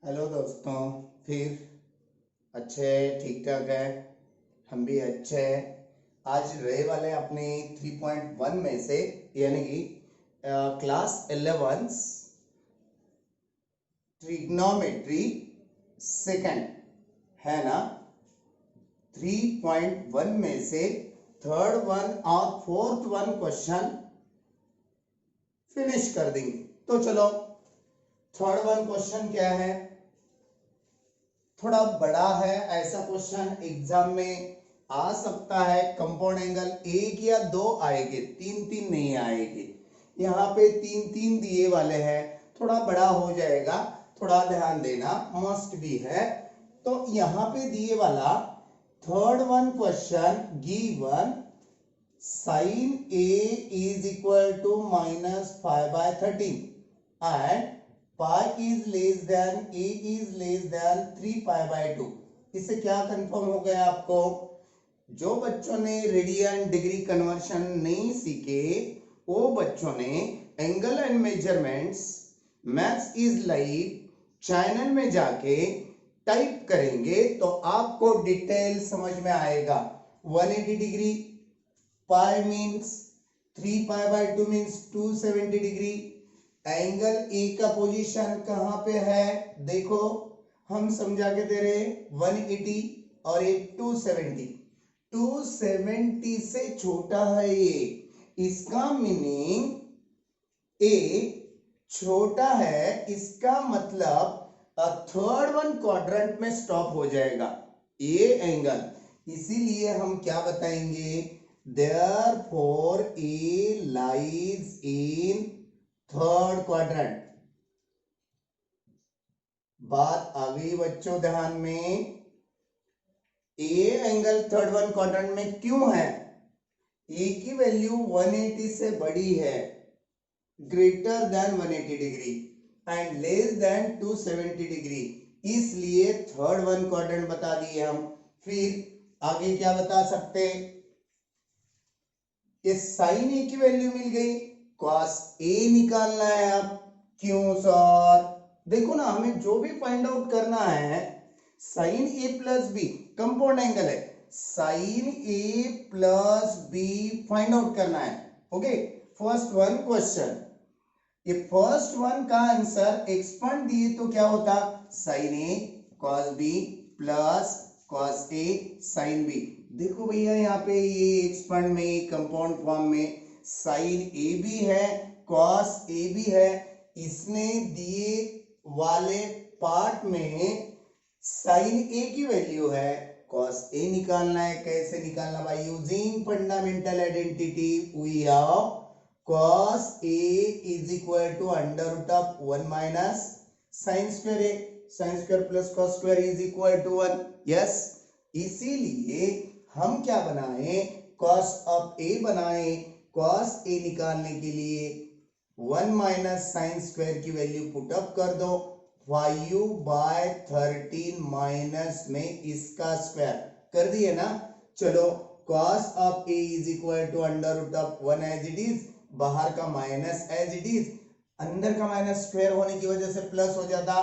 Hello दोस्तों। फिर अच्छे ठीक ठाक है। हम भी अच्छे हैं। आज रहे वाले अपने 3.1 में से यानी कि क्लास 11 ट्रिग्नोमेट्री सेकंड है ना। 3.1 में से थर्ड वन और फोर्थ वन क्वेश्चन फिनिश कर देंगे। तो चलो, थर्ड वन क्वेश्चन क्या है, थोड़ा बड़ा है। ऐसा क्वेश्चन एग्जाम में आ सकता है। कंपाउंड एंगल एक या दो आएंगे, तीन तीन नहीं आएंगे। यहाँ पे तीन तीन दिए वाले हैं, थोड़ा बड़ा हो जाएगा, थोड़ा ध्यान देना मस्ट भी है। तो यहाँ पे दिए वाला third one question given sin A is equal to -5/13 and pi is less than A is less than 3π/2। इससे क्या कंफर्म हो गया आपको? जो बच्चों ने रेडियन डिग्री कन्वर्शन नहीं सीखे वो बच्चों ने angle and measurements maths is live channel में जाके टाइप करेंगे तो आपको डिटेल समझ में आएगा। 180 degree, pi means 3π/2 means 270 degree. Angle A का पोजीशन कहां पे है देखो, हम समझा के दे रहे 180 और एक 270। 270 से छोटा है ये, इसका मीनिंग ए छोटा है, इसका मतलब थर्ड वन क्वाड्रेंट में स्टॉप हो जाएगा ये एंगल। इसीलिए हम क्या बताएंगे, therefore A lies in third quadrant। बात आ गई बच्चों ध्यान में। A angle third one quadrant में क्यों है? ए की वैल्यू 180 से बड़ी है, greater than 180 degree and less than 270 degree, इसलिए थर्ड वन क्वाड्रेंट बता दिए हम। फिर आगे क्या बता सकते, ये साइन ए की वैल्यू मिल गई, कॉस ए निकालना है अब। क्यों सर? देखो ना, हमें जो भी फाइंड आउट करना है, sign A plus B compound angle है, sign A plus B find out करना है। ओके, फर्स्ट वन क्वेश्चन, ये फर्स्ट वन का आंसर एक्सपांड दिए तो क्या होता, sign A cos B plus cos A sine B. देखो भैया यहाँ पे ये एक्सपांड में कंपाउंड फॉर्म में साइन ए भी है कॉस ए भी है, इसने दिए वाले पार्ट में साइन ए की वैल्यू है, कॉस ए निकालना है। कैसे निकालना भाई? Using fundamental identity we have cos A is equal to under root of 1 minus sin square A, sin square plus cos square is equal to 1। yes, इसीलिए हम क्या बनाए, cos of A बनाए। cos A निकालने के लिए 1 minus sin square की value put up कर दो, 5/13 माइनस में इसका स्क्वायर कर दिए ना। चलो, cos of A is equal to under root of 1 as it is, बाहर का माइनस एज इट इज, अंदर का माइनस स्क्वायर होने की वजह से प्लस हो जाता।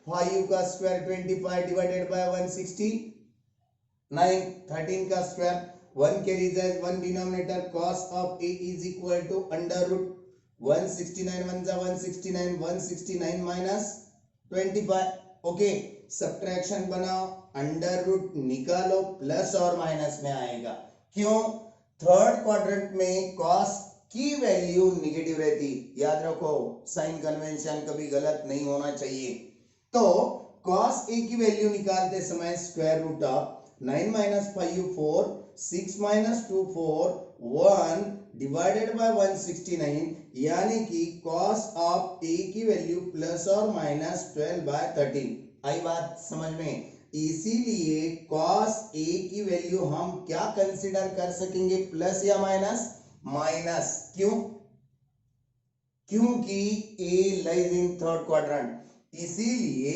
5 का स्क्वायर 25 डिवाइडेड बाय 169, 13 का square 1 carries as 1 denominator, cos of a is equal to under root 169 1 जा 169, 169 माइनस 25। ओके, सब्ट्रैक्शन बनाओ, अंडर रूट निकालो, प्लस और माइनस में आएगा। क्यों? थर्ड क्वाड्रेंट में cos की वैल्यू निगेटिव रहती, याद रखो, साइन कन्वेंशन कभी गलत नहीं होना चाहिए। तो cos a की वैल्यू निकालते समय square root of 9 minus 5 4, 6 minus 2 4, 1 divided by 169, यानी कि cos ऑफ a की वैल्यू प्लस और माइनस 12/13। आई बात समझ में? इसीलिए cos a की वैल्यू हम क्या कंसीडर कर सकेंगे, प्लस या माइनस? माइनस। क्यों? क्योंकि A lies in third quadrant. इसीलिए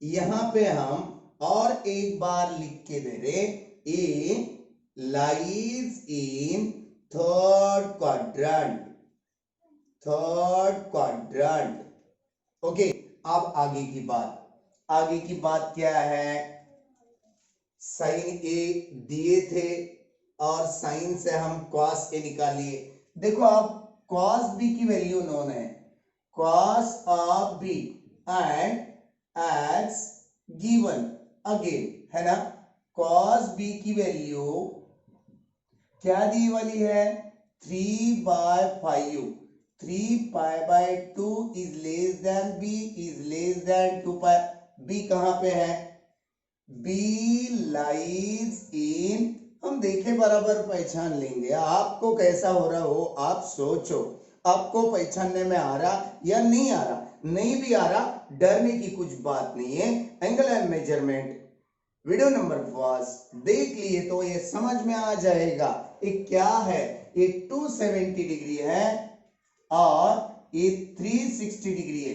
यहां पे हम और एक बार लिख के दे रहे, A lies in third quadrant, third quadrant. Okay, अब आगे की बात क्या है, साइन ए दिए थे और साइन से हम कॉस ए निकालिए। देखो आप कॉस बी की वैल्यू नोन है, cos of B and as given again, है ना। कॉस बी की वैल्यू क्या दी वाली है, 3/5, 3π/2 is less than B is less than 2π। B कहां पे है, बी लाइज इन, हम देखे बराबर पहचान लेंगे। आपको कैसा हो रहा हो आप सोचो, आपको पहचानने में आ रहा या नहीं आ रहा, नहीं भी आ रहा डरने की कुछ बात नहीं है। Angle and measurement video number 1 देख लिए तो ये समझ में आ जाएगा ये क्या है। ये 270 डिग्री है और ये 360 डिग्री है।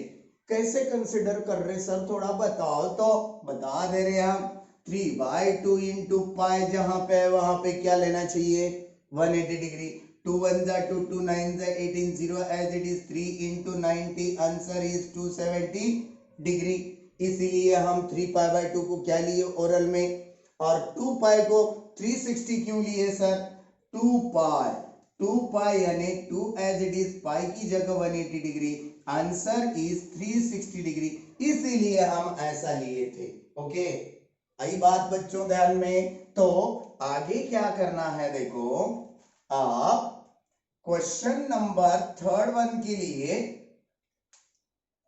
कैसे कंसिडर कर रहे सर, थोड़ा बताओ तो। बता दे रहे हम 3/2 इंटू पाई, जहां पे है वहां पे क्या लेना चाहिए, 180 डिग्री। 2 1 जा 2, 2 9 जा 18, 0 as it is 3 into 90, answer is 270 degree. इसीलिए हम 3π/2 को क्या लिए ओरल में, और 2π को 360 क्यों लिए सर, 2π यानी 2 एज इट इज पाई की जगह 180 डिग्री, आंसर इज 360 डिग्री, इसीलिए हम ऐसा लिए थे। ओके, आई बात बच्चों ध्यान में। तो आगे क्या करना है, देखो आप क्वेश्चन नंबर 3 के लिए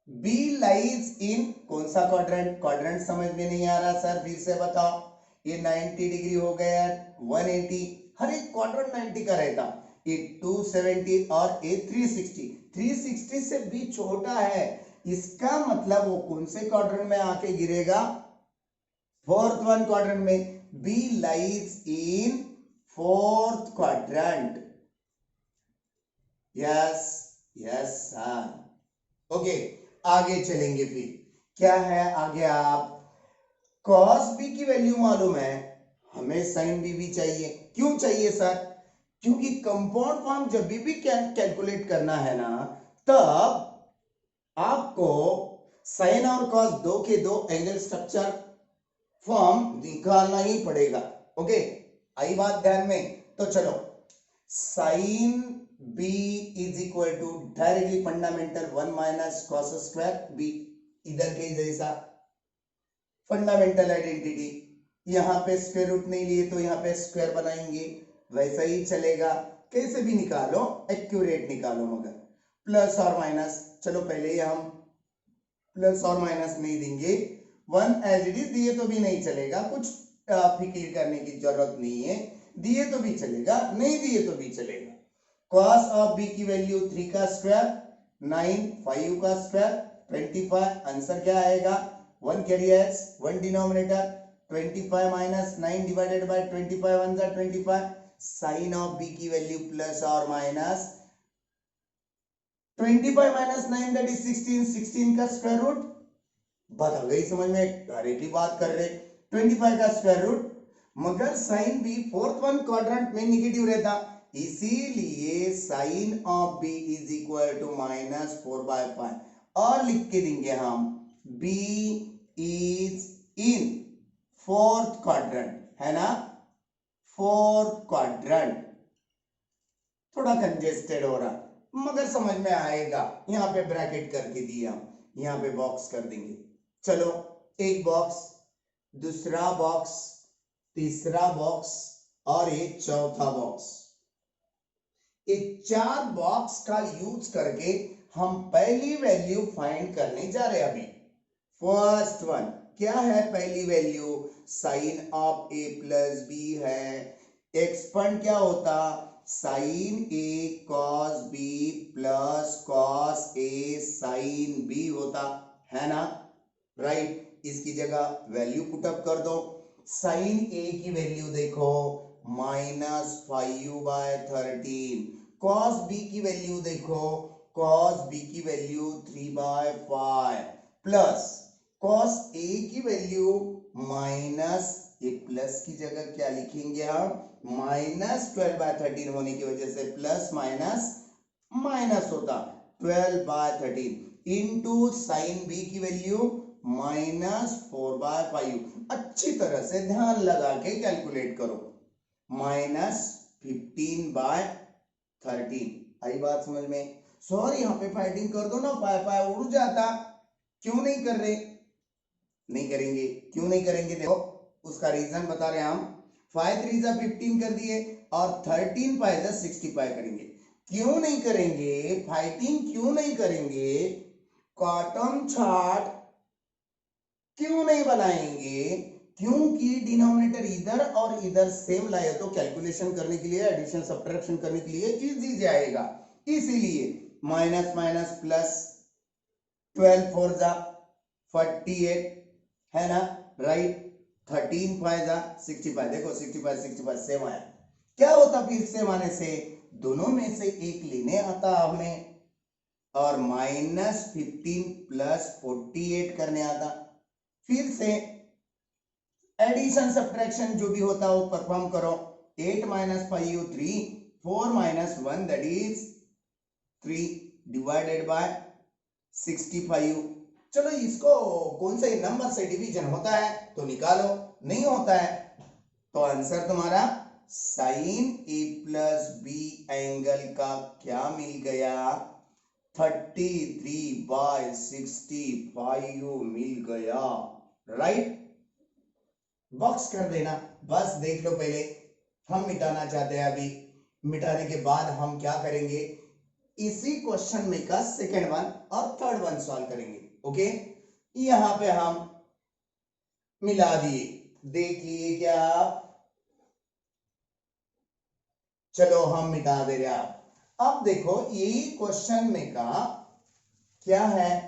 बी लाइज इन कौन सा क्वाड्रेंट, क्वाड्रेंट समझ में नहीं आ रहा सर, फिर से बताओ। ये 90 डिग्री हो गया, 180, हर एक क्वाड्रेंट 90 का रहता, ये 270 और ये 360, 360 से बी छोटा है, इसका मतलब वो कौन से क्वाड्रेंट में आके गिरेगा, 4th वन क्वाड्रेंट में। B lies in 4th quadrant, yes yes sir. Okay, आगे चलेंगे, फिर क्या है आगे, आप cos b की वैल्यू मालूम है, हमें sin b भी चाहिए। क्यों चाहिए सर, क्योंकि कंपाउंड फॉर्म जब भी कैलकुलेट करना है ना, तब आपको sin और cos दो के दो एंगल स्ट्रक्चर फॉर्म निकालना ही पड़ेगा। ओके, आई बात ध्यान में। तो चलो, sin b is equal to directly fundamental 1 minus cos square b, इधर के जैसा फंडामेंटल आइडेंटिटी। यहां पे स्क्वायर रूट नहीं लिए तो यहां पे स्क्वायर बनाएंगे, वैसा ही चलेगा, कैसे भी निकालो, एक्यूरेट निकालो, मगर प्लस और माइनस। चलो पहले हम प्लस और माइनस नहीं देंगे, 1 एज इट इज दिए तो भी नहीं चलेगा, कुछ फिक्र करने की जरूरत नहीं है, दिए तो भी चलेगा, नहीं दिए तो भी चलेगा। cos ऑफ b की वैल्यू 3 का स्क्वायर 9, 5 का स्क्वायर 25, आंसर क्या आएगा, 1 carry x, 1 denominator, 25 minus 9 divided by 25, 1 जा 25, साइन ऑफ b की वैल्यू प्लस और माइनस 25 माइनस 9 दैट इज 16, 16 का स्क्वायर रूट, बात आ गई समझ में, डायरेक्टली बात कर रहे, 25 का स्क्वायर रूट, मगर sine b 4th one quadrant में निगेटिव रहता, इसीलिए sine of b is equal to minus 4/5, और लिख के देंगे हम b is in 4th quadrant, है ना, 4th क्वाड्रेंट। थोड़ा कंजेस्टेड हो रहा मगर समझ में आएगा, यहां पे ब्रैकेट करके दिया, यहां पे बॉक्स कर देंगे। चलो, एक बॉक्स, दूसरा बॉक्स, तीसरा बॉक्स और एक चौथा बॉक्स, ये 4 बॉक्स का यूज करके हम पहली वैल्यू फाइंड करने जा रहे हैं। अभी फर्स्ट वन क्या है, पहली value sine of a plus B है, एक्सपेंड क्या होता, sine a cos b plus cos a sine b होता, है ना, राइट। इसकी जगह वैल्यू पुटअप कर दो, साइन a की वैल्यू देखो -5/13, कॉस b की वैल्यू देखो, कॉस b की वैल्यू 3/5, प्लस कॉस a की वैल्यू माइनस, ये प्लस की जगह क्या लिखेंगे हम, -12/13 होने की वजह से प्लस माइनस माइनस होता 12/13, इंटू साइन बी की वैल्यू -4/5u। अच्छी तरह से ध्यान लगा के कैलकुलेट करो। -15/13 आई बात समझ में? सर यहाँ पे फाइटिंग कर दो ना, पाई उड़ जाता। क्यों नहीं कर रहे? नहीं करेंगे। क्यों नहीं करेंगे? देखो उसका रीजन बता रहे हैं हम। 5 3 जा 15 कर दिए और 13 5 जा 65 करेंगे। क्यों नहीं करेंगे? फाइटिंग क्यों नहीं करेंगे? कॉटन चार्ट क्यों नहीं बनाएंगे? क्योंकि डिनोमिनेटर इधर और इधर सेम लाए तो कैलकुलेशन करने के लिए, एडिशन सब्ट्रैक्शन करने के लिए इजी जाएगा। इसीलिए माइनस माइनस प्लस 12 4 जा 48 है ना, राइट। 13 5 जा 65। देखो 65 65 सेम आया। क्या होता फिर सेम आने से? दोनों में से एक लेने आता हमें, और -15 प्लस 48 करने आता। फिर से एडिशन सब्ट्रैक्शन जो भी होता है वो परफॉर्म करो। 8 - 5u 3, 4 - 1 that is 3 divided by 65u। चलो इसको कौन से नंबर से डिवीजन होता है तो निकालो। नहीं होता है तो आंसर तुम्हारा sign A plus B angle का क्या मिल गया? 33/65u मिल गया, राइट। बॉक्स कर देना। बस देख लो, पहले हम मिटाना चाहते हैं। अभी मिटाने के बाद हम क्या करेंगे? इसी क्वेश्चन में का सेकंड वन और थर्ड वन सॉल्व करेंगे। ओके, यहां पे हम मिला दिए। देखिए क्या, चलो हम मिटा दे रहे। अब देखो यही क्वेश्चन में का क्या है,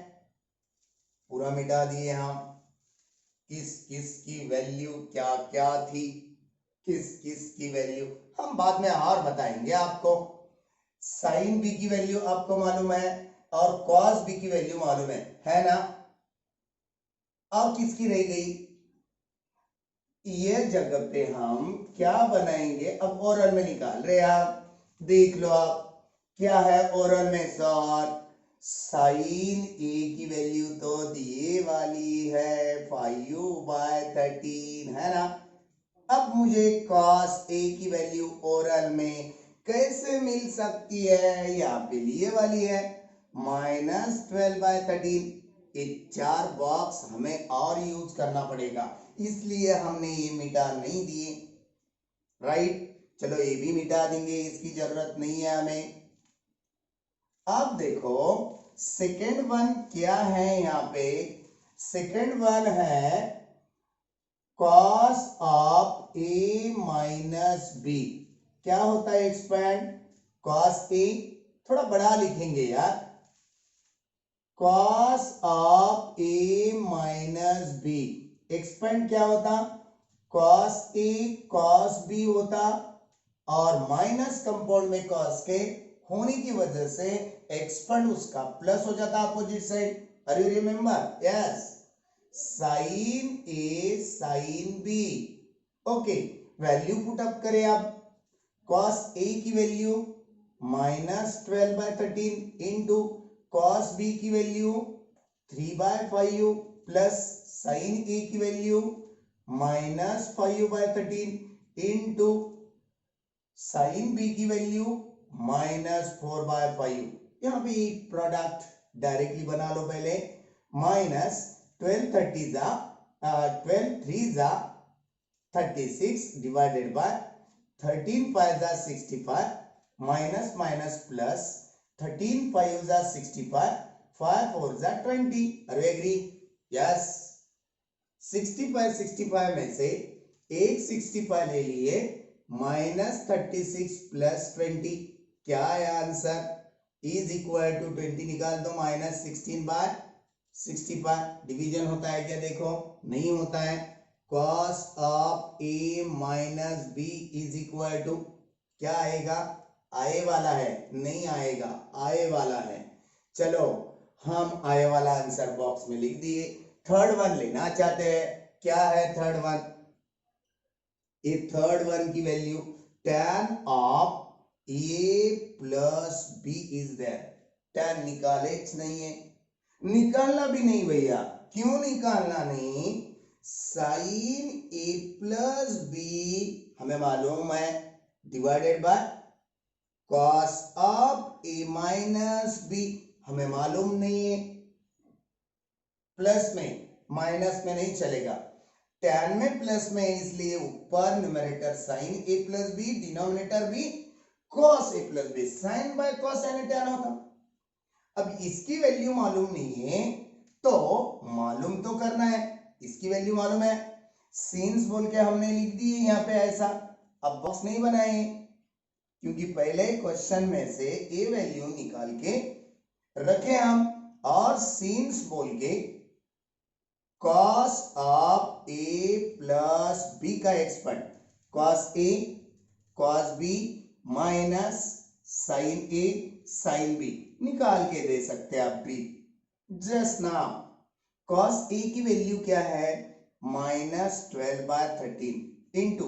पूरा मिटा दिए हम। किस किस की वैल्यू क्या क्या थी, किस किस की वैल्यू हम बाद में और बताएंगे आपको। साइन बी की वैल्यू आपको मालूम है और कॉस बी की वैल्यू मालूम है ना। और किसकी रह गई? ये जगह पे हम क्या बनाएंगे? अब ओरल में निकाल रहे आप, देख लो आप क्या है ओरल में। सर साइन ए की वैल्यू तो ये वाली है 5u/13 है ना। अब मुझे कॉस ए की वैल्यू ओरल में कैसे मिल सकती है? यहाँ पे लिए वाली है -12/13। ये 4 बॉक्स हमें और यूज करना पड़ेगा, इसलिए हमने ये मिटा नहीं दिए, राइट। चलो ये भी मिटा देंगे, इसकी जरूरत नहीं है हमें। अब देखो सेकेंड वन क्या है यहाँ पे। सेकेंड वन है cos of a minus B. क्या होता है एक्सपेंड? cos a थोड़ा बड़ा लिखेंगे यार। cos of a minus B expand क्या होता? cos a cos b होता, और माइनस कंपाउंड में cos के होने की वजह से एक्सपेंड उसका प्लस हो जाता opposite side. Are you remember? Yes, sine A sine B. Okay, value put up करें अब। cos a की वैल्यू -12/13 इंटू cos b की value 3/5u plus sine a की value -5u/13 into sine B की value -4/5u। यहाँ पे product directly बना लो पहले। -12 3 जा 36 डिवाइडेड बाय 13 5 जा 65 माइनस माइनस प्लस 13 5 जा 65 5 4 जा 20। Are you agree? यस। 65 65 में से एक 65 ले लिए, -36 प्लस 20 क्या है आंसर? इज इक्वल टू 20 निकाल दो, -16/65। डिवीजन होता है क्या? देखो नहीं होता है। cos of a minus B is equal to क्या आएगा? आए वाला है, नहीं आएगा, आए वाला है। चलो हम आए वाला आंसर बॉक्स में लिख दिए। थर्ड वन लेना चाहते हैं, क्या है थर्ड वन? ये थर्ड वन की value tan of a plus B is there. tan निकाले नहीं है निकालना भी नहीं भैया। क्यों निकालना नहीं? साइन ए प्लस बी हमें मालूम है divided by cos of A minus B हमें मालूम नहीं है। प्लस में माइनस में नहीं चलेगा, tan में प्लस में, इसलिए ऊपर numerator sine A plus B, denominator भी cos A plus B. Sine by cos यानी tan होता। अब इसकी वैल्यू मालूम नहीं है तो मालूम तो करना है। इसकी वैल्यू मालूम है, सिंस बोल के हमने लिख दी है यहाँ पे ऐसा। अब बॉक्स नहीं बनाए क्योंकि पहले क्वेश्चन में से ए वैल्यू निकाल के रखे हम, और सिंस बोल के cos of A plus B का expert, cos A cos B minus sine A sine B निकाल के दे सकते हैं आप भी। जस्ट नाउ cos ए की वैल्यू क्या है? -12/13 इंटू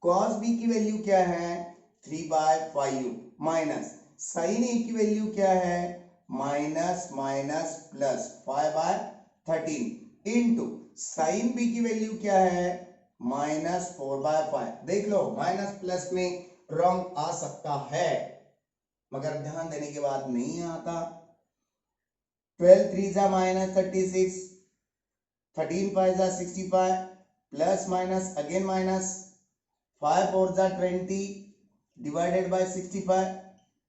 cos बी की वैल्यू क्या है? 3/5 माइनस साइन ए की वैल्यू क्या है? Minus minus plus 5/13 into sine B की वैल्यू क्या है? -4/5। देख लो माइनस प्लस में रॉन्ग आ सकता है मगर ध्यान देने के बाद नहीं आता। 12 3 जा -36, 13 5 जा 65, प्लस माइनस अगेन माइनस, 5 4 जा 20 डिवाइडेड बाय 65।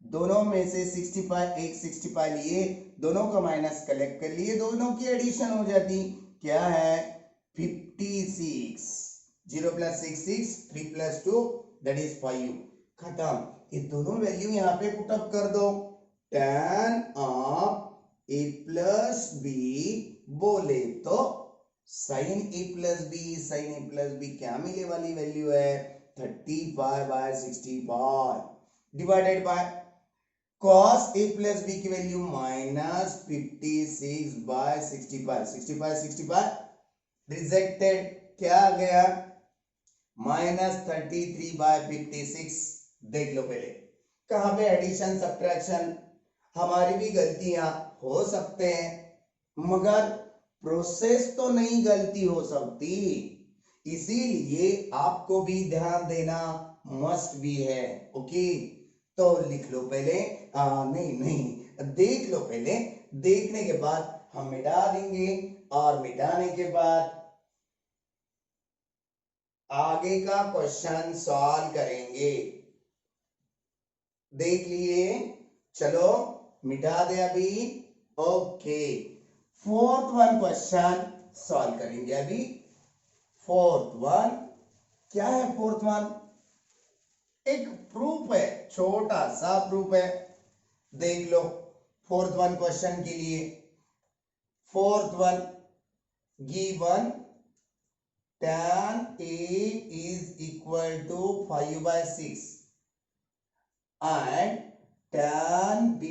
दोनों में से 65 एक 65 लिए, दोनों का माइनस कलेक्ट कर लिए, दोनों की एडिशन हो जाती। क्या है? 56। 0 + 6 6, 3 + 2 दैट इज 5। खत्म। ये दोनों वैल्यू यहाँ पे पुटअप कर दो। tan of A plus B बोले तो sine A plus B, sine A plus B क्या मिले वाली वैल्यू है? 35/65 divided by cos a plus B की वैल्यू -56/65। 65 रिजेक्टेड। क्या आ गया? -33/56। देख लो पहले कहां पे एडिशन सब्ट्रैक्शन। हमारी भी गलतियां हो सकते हैं मगर प्रोसेस तो नहीं गलती हो सकती, इसीलिए आपको भी ध्यान देना मस्ट भी है। ओके तो लिख लो पहले, नहीं देख लो पहले, देखने के बाद हम मिटा देंगे और मिटाने के बाद आगे का क्वेश्चन सॉल्व करेंगे। देख लिए? चलो मिटा दे अभी। Okay 4th one question solve करेंगे अभी। 4th वन क्या है? 4th वन एक प्रूफ है, छोटा सा प्रूफ है। देख लो 4th वन क्वेश्चन के लिए। 4th one given tan A is equal to 5/6 and tan B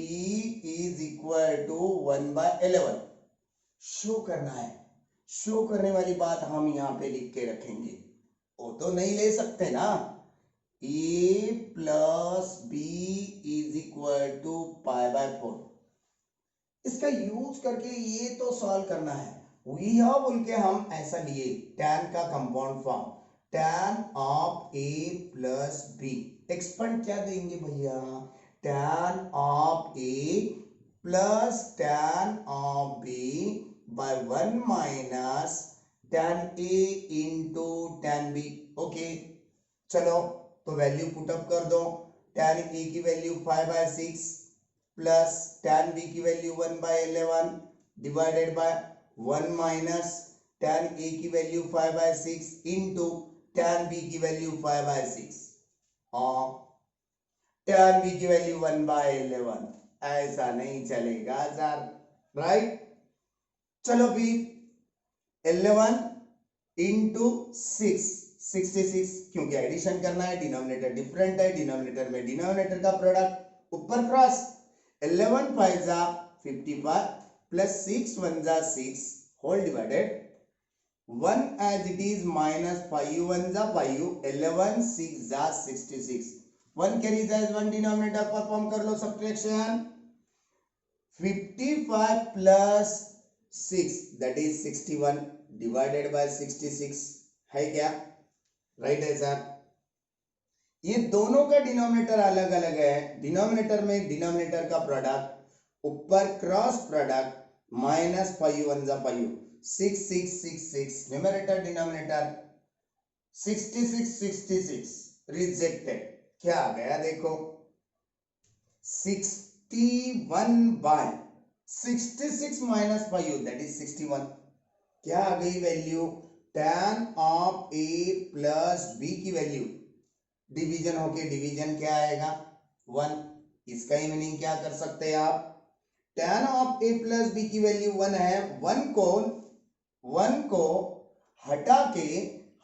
is equal to 1/11। Show करना है। शो करने वाली बात हम यहाँ पे लिख के रखेंगे। वो तो नहीं ले सकते ना। A plus B is equal to π/4। इसका यूज करके ये तो सॉल्व करना है। यह बोल के हम ऐसा लिए tan का compound form, tan of A plus B. Expand क्या देंगे भैया? tan of A plus tan of B by 1 minus tan A into tan B। Okay चलो तो वैल्यू पुटअप कर दो। tan A की वैल्यू 5/6 प्लस tan B की value 1/11 divided by 1 minus tan A की वैल्यू 5/6 इंटू tan B की value 5/6 और tan B की वैल्यू 1/11। ऐसा नहीं चलेगा सर, राइट? चलो फिर 11 इंटू 6 66, क्योंकि एडिशन करना है, डिनोमिनेटर डिफरेंट है, डिनोमिनेटर में डिनोमिनेटर का प्रोडक्ट ऊपर क्रॉस। 11 5 जा 55 प्लस 6 1 जा 6 whole divided 1 as it is minus 5 1 जा 5, 11 6 जा 66। 1 कैरीज एज 1 डिनोमिनेटर परफॉर्म कर लो subtraction. 55 plus 6 that is 61 divided by 66 है क्या? राइट है सर। ये दोनों का डिनोमिनेटर अलग अलग है। डिनोमिनेटर में डिनोमिनेटर का प्रोडक्ट, ऊपर क्रॉस प्रोडक्ट, माइनस 5 1 जा 5 6 6 6 6, न्यूमरेटर डिनोमिनेटर 66 66 रिजेक्टेड। क्या आ गया देखो 61 बाय 66 माइनस 5 दैट इज 61। क्या आ गई value? tan of a plus b की वैल्यू डिवीजन होके डिवीजन क्या आएगा 1। इसका ही मीनिंग क्या कर सकते हैं आप? tan of a plus b की वैल्यू 1 है। 1 को हटा के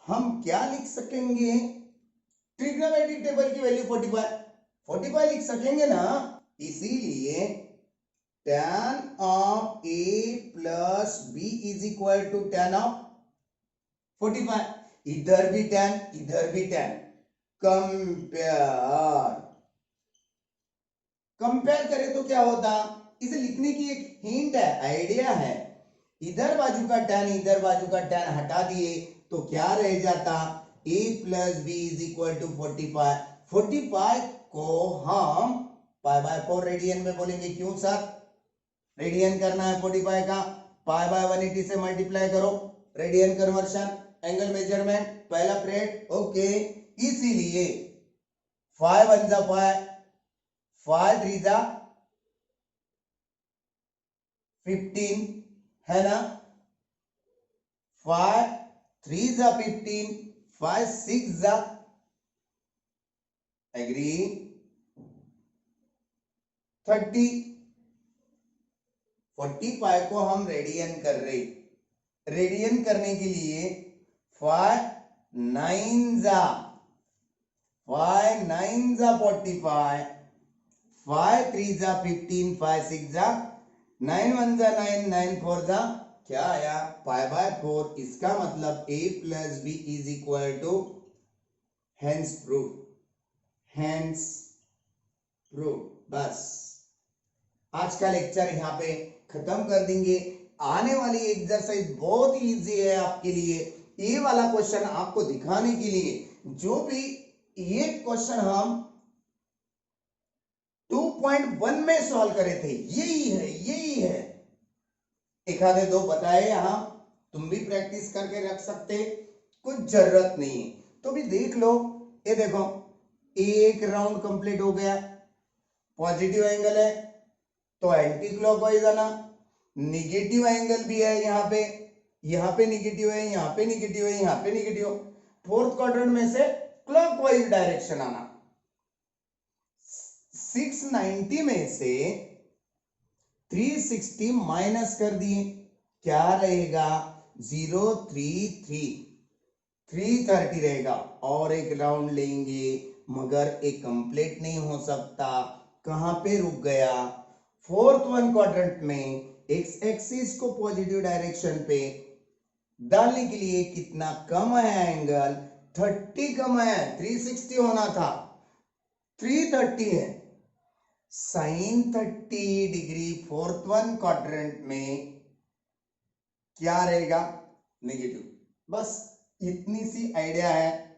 हम क्या लिख सकेंगे? ट्रिग्नोमेट्रिक टेबल की वैल्यू 45 लिख सकेंगे ना। इसीलिए tan of a plus b is equal to tan of 45। इधर भी tan, इधर भी tan। कंपेयर करें तो क्या होता? इसे लिखने की एक हिंट है, आइडिया है। इधर बाजू का tan, इधर बाजू का tan हटा दिए तो क्या रह जाता? a plus B is equal to 45। 45 को हम पाई बाय 4 रेडियन में बोलेंगे। क्यों सर? रेडियन करना है 45 का, पाई बाय 180 से मल्टीप्लाई करो, रेडियन कन्वर्शन, एंगल मेजरमेंट, पहला पीरियड। ओके, इसीलिए 5 1 जा 5, 5 3 जा 15 है ना। 5 3 जा 15, 5 6 जा एग्री 30। 45 को हम रेडियन कर रहे, रेडियन करने के लिए 5 9 जा 45, 5 3 जा 15, 5 6 जा 9 1 जा 9, 9 4 जा क्या आया? Pi by 4। इसका मतलब a plus B is equal to hence proof, hence proof. बस आज का लेक्चर यहाँ पे खत्म कर देंगे। आने वाली एक्सरसाइज बहुत ही इजी है आपके लिए। ये वाला क्वेश्चन आपको दिखाने के लिए जो भी ये क्वेश्चन हम 2.1 में सॉल्व करे थे, यही है। एक आधे दो बताए यहां, तुम भी प्रैक्टिस करके रख सकते, कुछ जरूरत नहीं है तो भी देख लो। ये देखो एक राउंड कंप्लीट हो गया। पॉजिटिव एंगल है तो एंटी क्लॉकवाइज आना, निगेटिव एंगल भी है यहाँ पे निगेटिव है, यहाँ पे निगेटिव है, यहाँ पे निगेटिव। फोर्थ क्वाड्रेंट में से क्लॉकवाइज डायरेक्शन आना। 690 में से 360 माइनस कर दिए, क्या रहेगा? 033, 330 रहेगा। और एक राउंड लेंगे मगर एक कंप्लीट नहीं हो सकता। कहां पे रुक गया? फोर्थ वन क्वाड्रेंट में एक्स एक्सिस को पॉजिटिव डायरेक्शन पे डालने के लिए कितना कम है एंगल? 30 कम है। 360 होना था, 330 है। Sine 30 degree fourth one quadrant में क्या रहेगा? नेगेटिव। बस इतनी सी आइडिया है।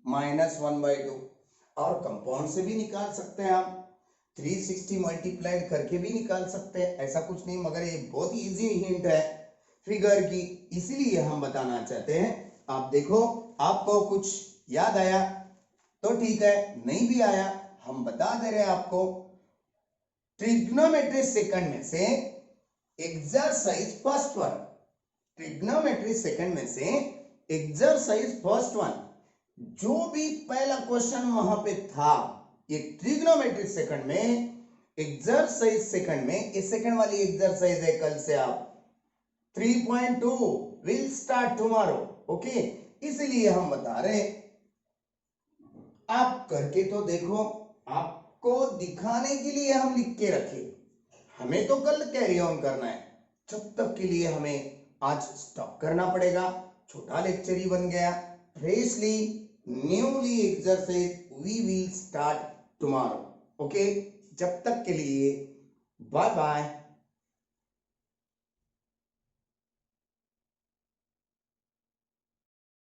-1/2 और कंपाउंड से भी निकाल सकते हैं आप, 360 मल्टीप्लाइड करके भी निकाल सकते हैं, ऐसा कुछ नहीं। मगर ये बहुत इजी हिंट है फिगर की, इसीलिए हम बताना चाहते हैं। आप देखो, आपको कुछ याद आया तो ठीक है, नहीं भी आया हम बता दे रहे हैं आपको। ट्रिग्नोमेट्री सेकंड में से exercise first one, trigonometry second में से एक्सरसाइज फर्स्ट वन, जो भी पहला क्वेश्चन वहां पे था, ये ट्रिग्नोमेट्री सेकंड में, एक्सरसाइज सेकंड में, ये सेकंड वाली एक्सरसाइज है। कल से आप 3.2 विल स्टार्ट टुमारो। ओके, इसलिए हम बता रहे हैं आप करके तो देखो, आपको दिखाने के लिए हम लिख के रखे, हमें तो कल कैरी ऑन करना है। जब तक के लिए हमें आज स्टॉप करना पड़ेगा। छोटा लेक्चर ही बन गया। Freshly newly exercise we will start tomorrow. Okay, जब तक के लिए बाय बाय।